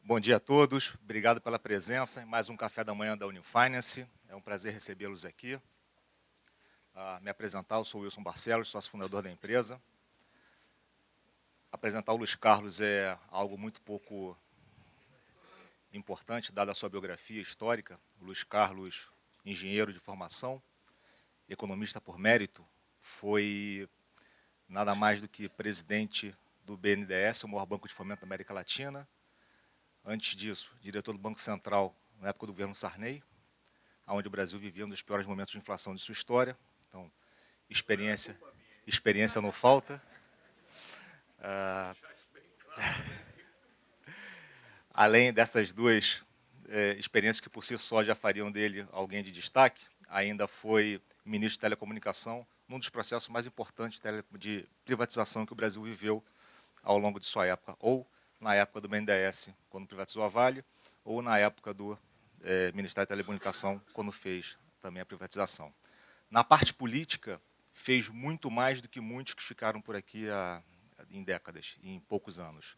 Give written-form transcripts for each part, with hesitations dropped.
Bom dia a todos, obrigado pela presença em mais um café da manhã da Unifinance. É um prazer recebê-los aqui. Me apresentar, eu sou o Wilson Barcelos, sócio fundador da empresa. Apresentar o Luiz Carlos é algo muito pouco importante, dada a sua biografia histórica. O Luiz Carlos, engenheiro de formação, economista por mérito, foi nada mais do que presidente do BNDES, o maior banco de fomento da América Latina. Antes disso, diretor do Banco Central, na época do governo Sarney, onde o Brasil vivia um dos piores momentos de inflação de sua história. Então, experiência não falta. Além dessas duas experiências que por si só já fariam dele alguém de destaque, ainda foi ministro de telecomunicação num dos processos mais importantes de privatização que o Brasil viveu ao longo de sua época, ou na época do BNDES, quando privatizou a Vale, ou na época do Ministério da Telecomunicação, quando fez também a privatização. Na parte política, fez muito mais do que muitos que ficaram por aqui em décadas, em poucos anos.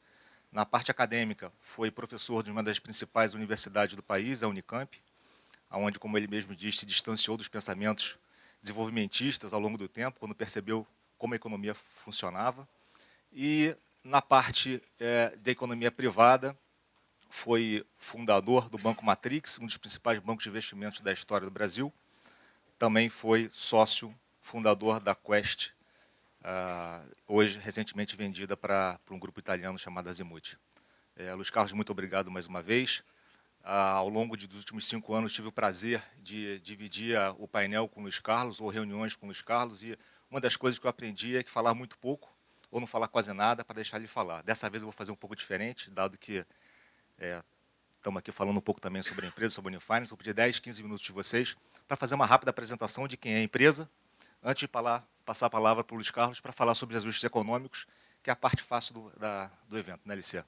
Na parte acadêmica, foi professor de uma das principais universidades do país, a Unicamp, onde, como ele mesmo disse, se distanciou dos pensamentos desenvolvimentistas ao longo do tempo, quando percebeu como a economia funcionava. E, na parte da economia privada, foi fundador do Banco Matrix, um dos principais bancos de investimentos da história do Brasil. Também foi sócio fundador da Quest, hoje recentemente vendida para um grupo italiano chamado Azimuth. Luiz Carlos, muito obrigado mais uma vez. Ao longo dos últimos 5 anos, tive o prazer de dividir o painel com o Luiz Carlos, ou reuniões com o Luiz Carlos, e uma das coisas que eu aprendi é que falar muito pouco, ou não falar quase nada, para deixar ele falar. Dessa vez eu vou fazer um pouco diferente, dado que estamos aqui falando um pouco também sobre a empresa, sobre a Unifinance. Vou pedir 10, 15 minutos de vocês para fazer uma rápida apresentação de quem é a empresa, antes de passar a palavra para o Luiz Carlos para falar sobre os ajustes econômicos, que é a parte fácil do evento, né, LC?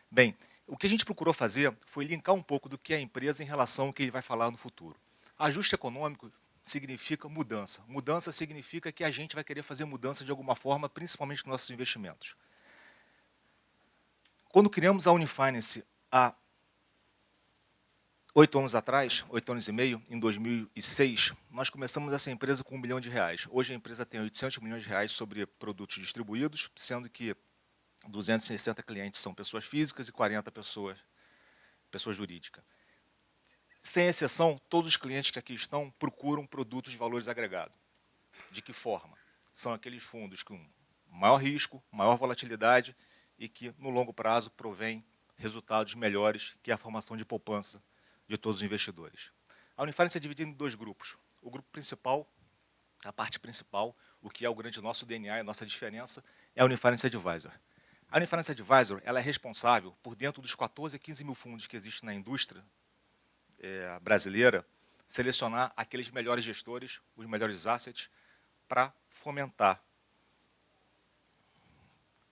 Bem, o que a gente procurou fazer foi linkar um pouco do que é a empresa em relação ao que ele vai falar no futuro. Ajuste econômico significa mudança. Mudança significa que a gente vai querer fazer mudança de alguma forma, principalmente nos nossos investimentos. Quando criamos a Unifinance há 8 anos atrás, 8 anos e meio, em 2006, nós começamos essa empresa com R$1 bilhão. Hoje a empresa tem 800 milhões de reais sobre produtos distribuídos, sendo que 260 clientes são pessoas físicas e 40 pessoas jurídicas. Sem exceção, todos os clientes que aqui estão procuram produtos de valores agregados. De que forma? São aqueles fundos com maior risco, maior volatilidade e que, no longo prazo, provém resultados melhores que a formação de poupança de todos os investidores. A Unifinance é dividida em 2 grupos. O grupo principal, a parte principal, o que é o grande nosso DNA, a nossa diferença, é a Unifinance Advisor. A Unifinance Advisor ela é responsável por, dentro dos 14 a 15 mil fundos que existem na indústria brasileira, selecionar aqueles melhores gestores, os melhores assets, para fomentar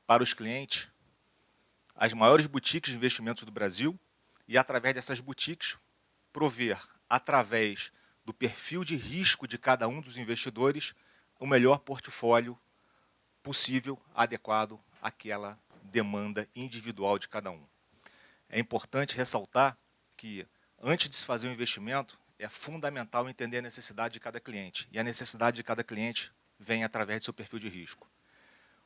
para os clientes as maiores boutiques de investimentos do Brasil e, através dessas boutiques, prover, através do perfil de risco de cada um dos investidores, o melhor portfólio possível, adequado àquela demanda individual de cada um. É importante ressaltar que, antes de se fazer um investimento, é fundamental entender a necessidade de cada cliente. E a necessidade de cada cliente vem através do seu perfil de risco.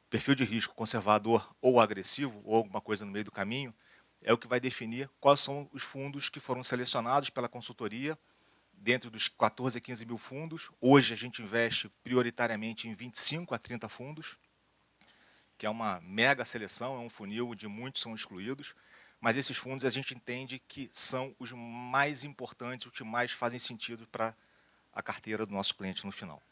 O perfil de risco conservador ou agressivo, ou alguma coisa no meio do caminho, é o que vai definir quais são os fundos que foram selecionados pela consultoria, dentro dos 14 a 15 mil fundos. Hoje a gente investe prioritariamente em 25 a 30 fundos, que é uma mega seleção, é um funil onde muitos são excluídos, mas esses fundos a gente entende que são os mais importantes, os que mais fazem sentido para a carteira do nosso cliente no final.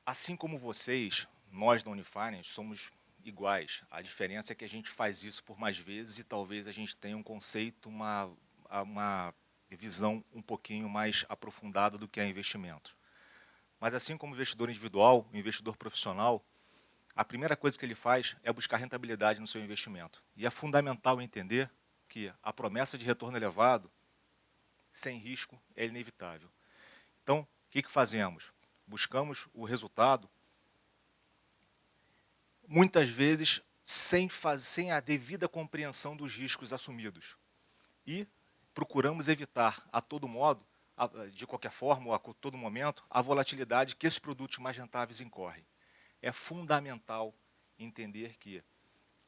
Assim como vocês, nós da Unifinance somos iguais. A diferença é que a gente faz isso por mais vezes e talvez a gente tenha um conceito, uma visão um pouquinho mais aprofundada do que é investimento. Mas assim como o investidor individual, o investidor profissional, a primeira coisa que ele faz é buscar rentabilidade no seu investimento. E é fundamental entender que a promessa de retorno elevado, sem risco, é inevitável. Então, o que fazemos? Buscamos o resultado, muitas vezes sem a devida compreensão dos riscos assumidos. E procuramos evitar a todo modo, de qualquer forma ou a todo momento, a volatilidade que esses produtos mais rentáveis incorrem. É fundamental entender que,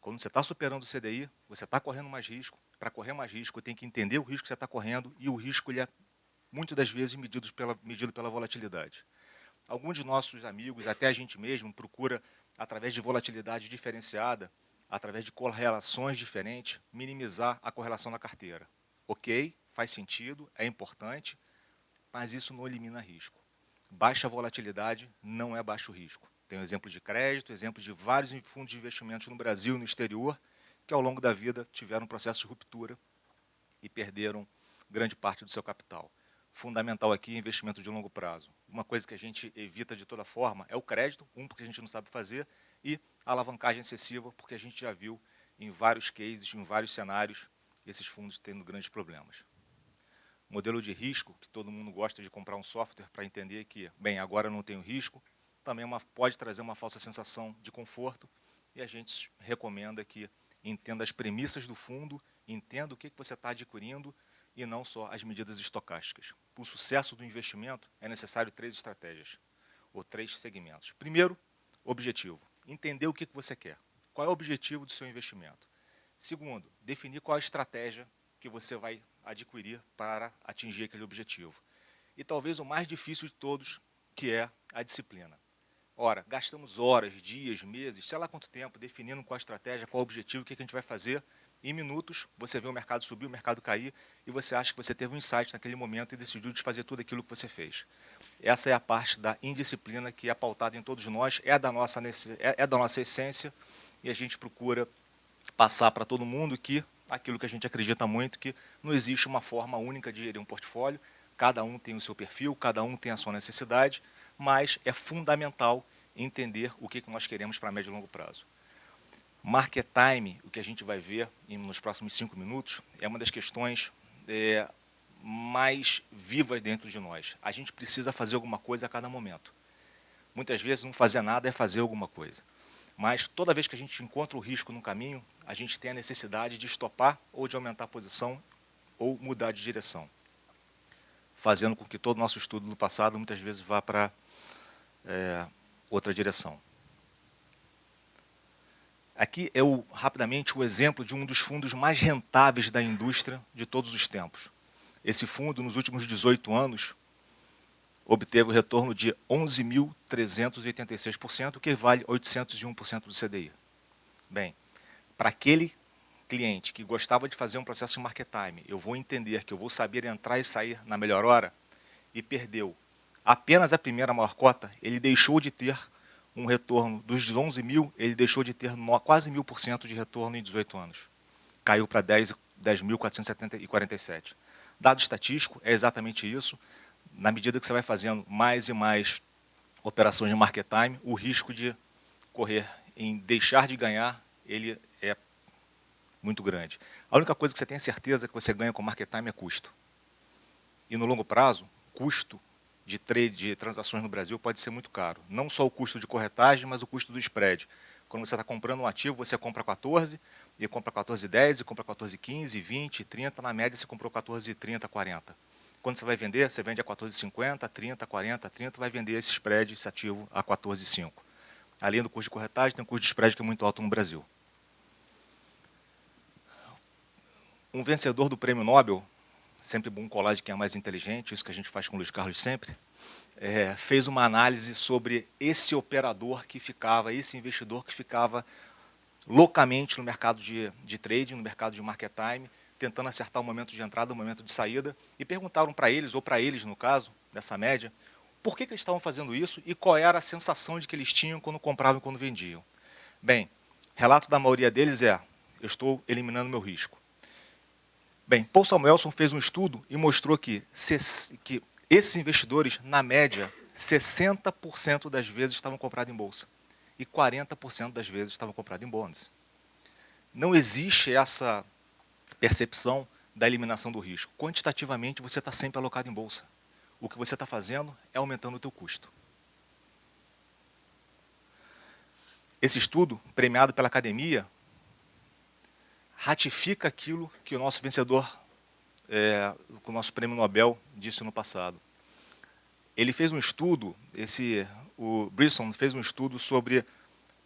quando você está superando o CDI, você está correndo mais risco. Para correr mais risco, tem que entender o risco que você está correndo, e o risco ele é, muitas das vezes, medido pela volatilidade. Alguns de nossos amigos, até a gente mesmo, procura, através de volatilidade diferenciada, através de correlações diferentes, minimizar a correlação na carteira. Ok, faz sentido, é importante, mas isso não elimina risco. Baixa volatilidade não é baixo risco. Tem um exemplo de crédito, exemplo de vários fundos de investimentos no Brasil e no exterior, que ao longo da vida tiveram um processo de ruptura e perderam grande parte do seu capital. Fundamental aqui é investimento de longo prazo. Uma coisa que a gente evita de toda forma é o crédito, porque a gente não sabe fazer, e a alavancagem excessiva, porque a gente já viu em vários cases, em vários cenários, esses fundos tendo grandes problemas. Modelo de risco, que todo mundo gosta de comprar um software para entender que, bem, agora eu não tenho risco, também pode trazer uma falsa sensação de conforto, e a gente recomenda que entenda as premissas do fundo, entenda o que você está adquirindo e não só as medidas estocásticas. Para o sucesso do investimento, é necessário 3 estratégias, ou 3 segmentos. Primeiro, objetivo. Entender o que você quer. Qual é o objetivo do seu investimento? Segundo, definir qual a estratégia que você vai adquirir para atingir aquele objetivo. E talvez o mais difícil de todos, que é a disciplina. Ora, gastamos horas, dias, meses, sei lá quanto tempo, definindo qual a estratégia, qual o objetivo, o que a gente vai fazer. Em minutos, você vê o mercado subir, o mercado cair, e você acha que você teve um insight naquele momento e decidiu desfazer tudo aquilo que você fez. Essa é a parte da indisciplina que é pautada em todos nós, é da nossa essência, e a gente procura passar para todo mundo que aquilo que a gente acredita muito, que não existe uma forma única de gerir um portfólio, cada um tem o seu perfil, cada um tem a sua necessidade, mas é fundamental entender o que nós queremos para médio e longo prazo. Market time, o que a gente vai ver nos próximos 5 minutos, é uma das questões mais vivas dentro de nós. A gente precisa fazer alguma coisa a cada momento. Muitas vezes não fazer nada é fazer alguma coisa. Mas toda vez que a gente encontra o risco no caminho, a gente tem a necessidade de estopar ou de aumentar a posição ou mudar de direção, fazendo com que todo o nosso estudo no passado muitas vezes vá para outra direção. Aqui é rapidamente o exemplo de um dos fundos mais rentáveis da indústria de todos os tempos. Esse fundo, nos últimos 18 anos, obteve o retorno de 11.386%, que vale 801% do CDI. Bem, para aquele cliente que gostava de fazer um processo de market time, eu vou entender que eu vou saber entrar e sair na melhor hora, e perdeu apenas a primeira maior cota, ele deixou de ter um retorno dos 11 mil, ele deixou de ter quase 1000% de retorno em 18 anos. Caiu para 10.447. Dado estatístico, é exatamente isso. Na medida que você vai fazendo mais e mais operações de market time, o risco de correr em deixar de ganhar, ele é muito grande. A única coisa que você tem certeza que você ganha com market time é custo. E no longo prazo, custo de trade, de transações no Brasil pode ser muito caro. Não só o custo de corretagem, mas o custo do spread. Quando você está comprando um ativo, você compra 14, e compra 14,10, e compra 14,15, 20, 30, na média você comprou 14,30, 40. Quando você vai vender, você vende a 14,50, 30, 40, 30, vai vender esse spread, esse ativo, a 14,5. Além do custo de corretagem, tem um custo de spread que é muito alto no Brasil. Um vencedor do Prêmio Nobel, sempre bom colar de quem é mais inteligente, isso que a gente faz com o Luiz Carlos sempre, fez uma análise sobre esse operador que ficava, esse investidor que ficava loucamente no mercado de trading, no mercado de market time, tentando acertar o momento de entrada, o momento de saída, e perguntaram para eles, ou para eles no caso, dessa média, por que eles estavam fazendo isso e qual era a sensação de que eles tinham quando compravam e quando vendiam. Bem, relato da maioria deles é, eu estou eliminando meu risco. Bem, Paul Samuelson fez um estudo e mostrou que esses investidores, na média, 60% das vezes estavam comprados em bolsa e 40% das vezes estavam comprados em bonds. Não existe essa percepção da eliminação do risco. Quantitativamente, você está sempre alocado em bolsa. O que você está fazendo é aumentando o teu custo. Esse estudo, premiado pela academia, ratifica aquilo que o nosso vencedor, com o nosso prêmio Nobel, disse no passado. Ele fez um estudo, o Brisson fez um estudo sobre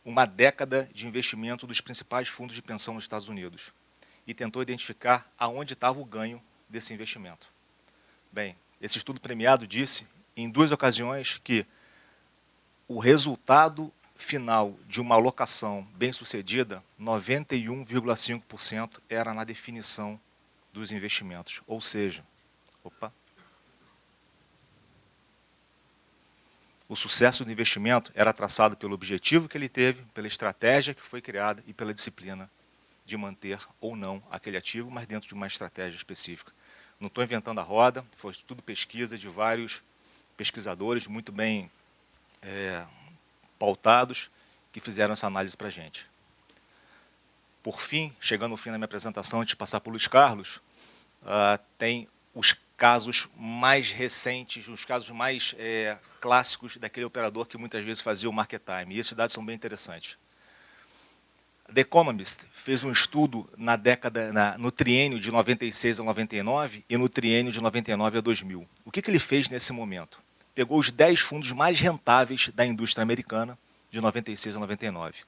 uma década de investimento dos principais fundos de pensão nos Estados Unidos e tentou identificar aonde estava o ganho desse investimento. Bem, esse estudo premiado disse, em 2 ocasiões, que o resultado final de uma alocação bem-sucedida, 91,5% era na definição dos investimentos. Ou seja, o sucesso do investimento era traçado pelo objetivo que ele teve, pela estratégia que foi criada e pela disciplina de manter ou não aquele ativo, mas dentro de uma estratégia específica. Não estou inventando a roda, foi tudo pesquisa de vários pesquisadores muito bem pautados que fizeram essa análise para a gente. Por fim, chegando ao fim da minha apresentação, antes de passar para o Luiz Carlos, tem os casos mais recentes, os casos mais clássicos daquele operador que muitas vezes fazia o market time. E esses dados são bem interessantes. The Economist fez um estudo no triênio de 96 a 99 e no triênio de 99 a 2000. O que ele fez nesse momento? Pegou os 10 fundos mais rentáveis da indústria americana de 96 a 99.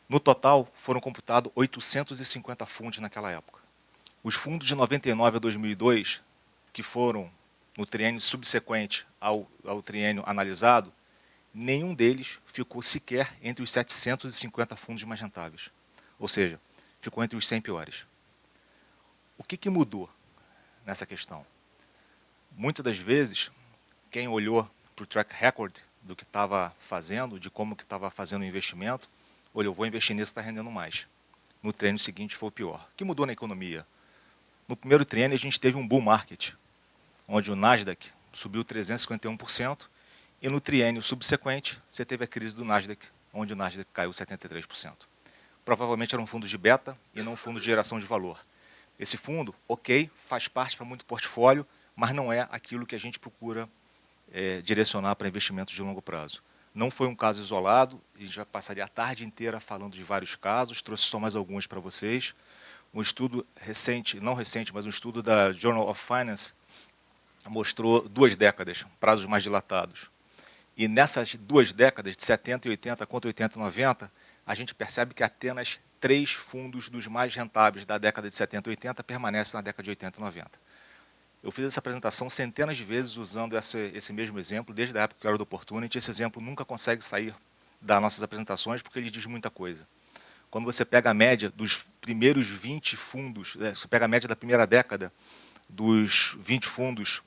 No total, foram computados 850 fundos naquela época. Os fundos de 99 a 2002, que foram no triênio subsequente ao triênio analisado, nenhum deles ficou sequer entre os 750 fundos mais rentáveis. Ou seja, ficou entre os 100 piores. O que mudou nessa questão? Muitas das vezes, quem olhou para o track record do que estava fazendo, de como que estava fazendo o investimento, olhou, vou investir nisso, está rendendo mais. No triênio seguinte foi o pior. O que mudou na economia? No primeiro triênio a gente teve um bull market, onde o Nasdaq subiu 351%, e no triênio subsequente você teve a crise do Nasdaq, onde o Nasdaq caiu 73%. Provavelmente eram fundos de beta e não fundos de geração de valor. Esse fundo, ok, faz parte para muito portfólio, mas não é aquilo que a gente procura direcionar para investimentos de longo prazo. Não foi um caso isolado, a gente já passaria a tarde inteira falando de vários casos, trouxe só mais alguns para vocês. Um estudo recente, não recente, mas um estudo da Journal of Finance mostrou 2 décadas, prazos mais dilatados. E nessas 2 décadas, de 70 e 80 quanto 80 e 90, a gente percebe que apenas 3 fundos dos mais rentáveis da década de 70 e 80 permanecem na década de 80 e 90. Eu fiz essa apresentação centenas de vezes usando esse mesmo exemplo, desde a época que eu era do Opportunity. Esse exemplo nunca consegue sair das nossas apresentações, porque ele diz muita coisa. Quando você pega a média dos primeiros 20 fundos, você pega a média da primeira década dos 20 fundos,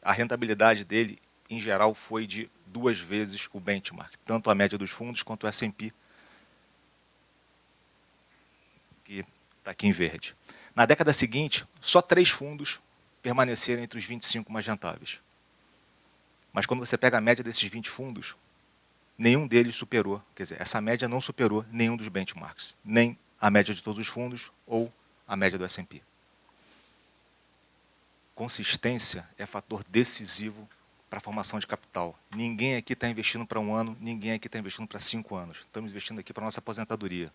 a rentabilidade dele, em geral, foi de 2 vezes o benchmark, tanto a média dos fundos quanto o S&P, que está aqui em verde. Na década seguinte, só 3 fundos permaneceram entre os 25 mais rentáveis. Mas quando você pega a média desses 20 fundos, nenhum deles superou, quer dizer, essa média não superou nenhum dos benchmarks, nem a média de todos os fundos ou a média do S&P. Consistência é fator decisivo para a formação de capital. Ninguém aqui está investindo para 1 ano, ninguém aqui está investindo para 5 anos. Estamos investindo aqui para a nossa aposentadoria.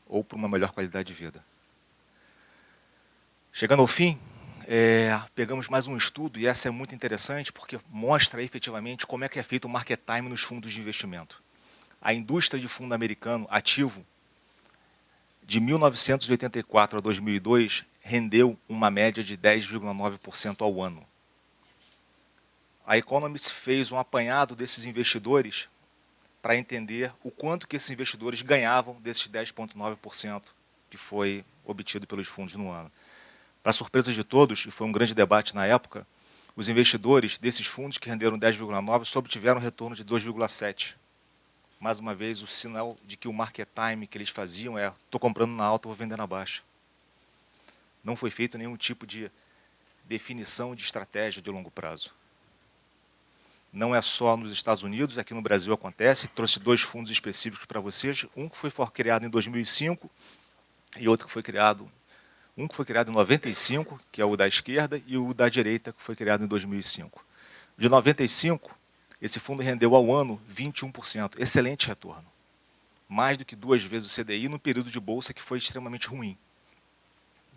Ou para uma melhor qualidade de vida. Chegando ao fim, pegamos mais um estudo, e essa é muito interessante, porque mostra efetivamente como é que é feito o market time nos fundos de investimento. A indústria de fundo americano ativo, de 1984 a 2002, rendeu uma média de 10,9% ao ano. A Economist fez um apanhado desses investidores para entender o quanto que esses investidores ganhavam desses 10,9% que foi obtido pelos fundos no ano. Para surpresa de todos, e foi um grande debate na época, os investidores desses fundos que renderam 10,9% só obtiveram um retorno de 2,7%. Mais uma vez, o sinal de que o market time que eles faziam estou comprando na alta, vou vender na baixa. Não foi feito nenhum tipo de definição de estratégia de longo prazo. Não é só nos Estados Unidos, aqui no Brasil acontece. Trouxe 2 fundos específicos para vocês. Um que foi criado em 2005 e outro que foi criado... Um que foi criado em 95, que é o da esquerda, e o da direita, que foi criado em 2005. De 95, Esse fundo rendeu ao ano 21%, excelente retorno. Mais do que 2 vezes o CDI no período de bolsa que foi extremamente ruim.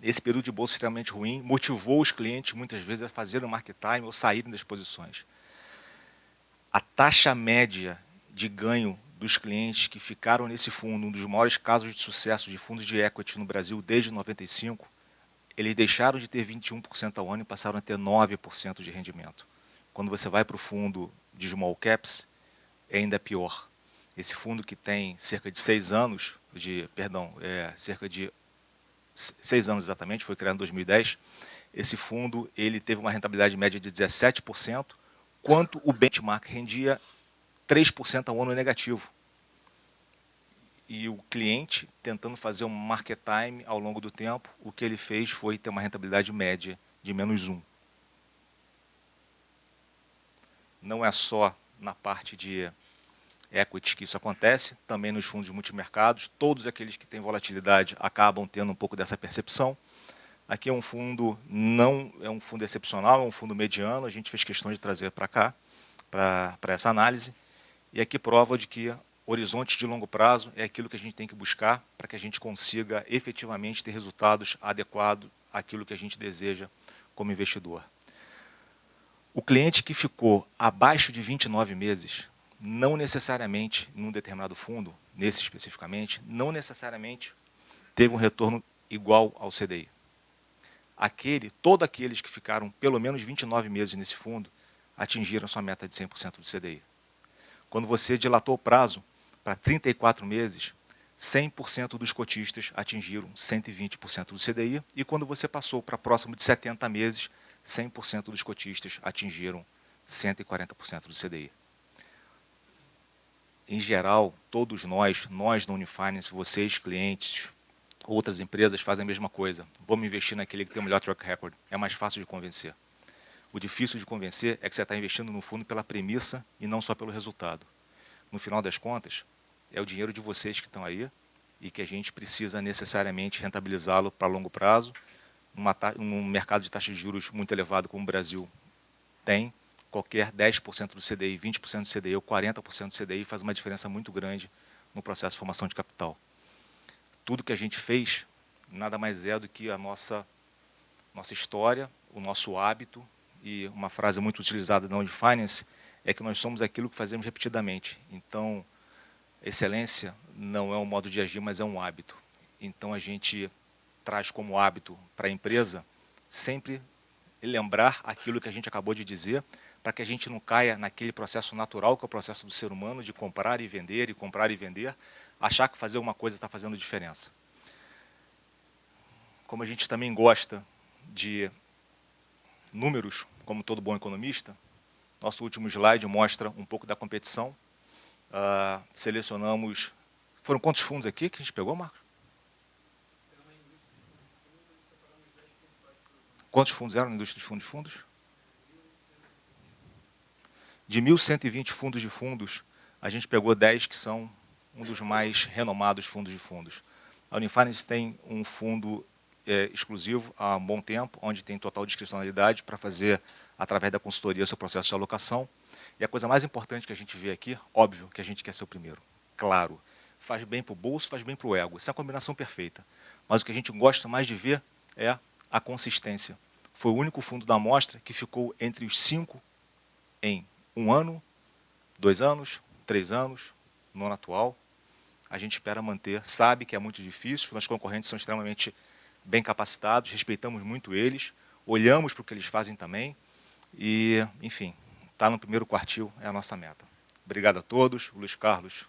Esse período de bolsa extremamente ruim motivou os clientes, muitas vezes, a fazerem o market time ou saírem das posições. A taxa média de ganho dos clientes que ficaram nesse fundo, um dos maiores casos de sucesso de fundos de equity no Brasil desde 95, eles deixaram de ter 21% ao ano e passaram a ter 9% de rendimento. Quando você vai para o fundo de small caps, é ainda pior. Esse fundo que tem cerca de 6 anos, cerca de 6 anos exatamente, foi criado em 2010, esse fundo ele teve uma rentabilidade média de 17%, quanto o benchmark rendia 3% ao ano negativo. E o cliente, tentando fazer um market time ao longo do tempo, o que ele fez foi ter uma rentabilidade média de -1. Não é só na parte de equity que isso acontece, também nos fundos multimercados, todos aqueles que têm volatilidade acabam tendo um pouco dessa percepção. Aqui é um fundo, não é um fundo excepcional, é um fundo mediano, a gente fez questão de trazer para cá, para essa análise, e aqui prova de que horizonte de longo prazo é aquilo que a gente tem que buscar para que a gente consiga efetivamente ter resultados adequados àquilo que a gente deseja como investidor. O cliente que ficou abaixo de 29 meses, não necessariamente, num determinado fundo, nesse especificamente, não necessariamente teve um retorno igual ao CDI. Todos aqueles que ficaram pelo menos 29 meses nesse fundo atingiram sua meta de 100% do CDI. Quando você dilatou o prazo para 34 meses, 100% dos cotistas atingiram 120% do CDI, e quando você passou para próximo de 70 meses, 100% dos cotistas atingiram 140% do CDI. Em geral, todos nós da Unifinance, vocês, clientes, outras empresas fazem a mesma coisa. Vamos investir naquele que tem o melhor track record. É mais fácil de convencer. O difícil de convencer é que você está investindo no fundo pela premissa e não só pelo resultado. No final das contas, é o dinheiro de vocês que estão aí e que a gente precisa necessariamente rentabilizá-lo para longo prazo. Num mercado de taxa de juros muito elevado como o Brasil tem, qualquer 10% do CDI, 20% do CDI ou 40% do CDI faz uma diferença muito grande no processo de formação de capital. Tudo que a gente fez nada mais é do que a nossa história, o nosso hábito, e uma frase muito utilizada na Unifinance é que nós somos aquilo que fazemos repetidamente. Então, excelência não é um modo de agir, mas é um hábito. Então, a gente traz como hábito para a empresa sempre lembrar aquilo que a gente acabou de dizer, para que a gente não caia naquele processo natural, que é o processo do ser humano, de comprar e vender, e comprar e vender, achar que fazer uma coisa está fazendo diferença. Como a gente também gosta de números, como todo bom economista, nosso último slide mostra um pouco da competição. Selecionamos... Foram quantos fundos aqui que a gente pegou, Marcos? Quantos fundos eram na indústria de fundos? De 1.120 fundos de fundos, a gente pegou 10 que são um dos mais renomados fundos de fundos. A Unifinance tem um fundo exclusivo há um bom tempo, onde tem total discricionalidade para fazer, através da consultoria, o seu processo de alocação. E a coisa mais importante que a gente vê aqui, óbvio que a gente quer ser o primeiro. Claro, faz bem para o bolso, faz bem para o ego. Essa é a combinação perfeita. Mas o que a gente gosta mais de ver é a consistência. Foi o único fundo da amostra que ficou entre os 5 em 1 ano, 2 anos, 3 anos, no ano atual. A gente espera manter, sabe que é muito difícil, nossos concorrentes são extremamente bem capacitados, respeitamos muito eles, olhamos para o que eles fazem também e, enfim, está no primeiro quartil, é a nossa meta. Obrigado a todos. O Luiz Carlos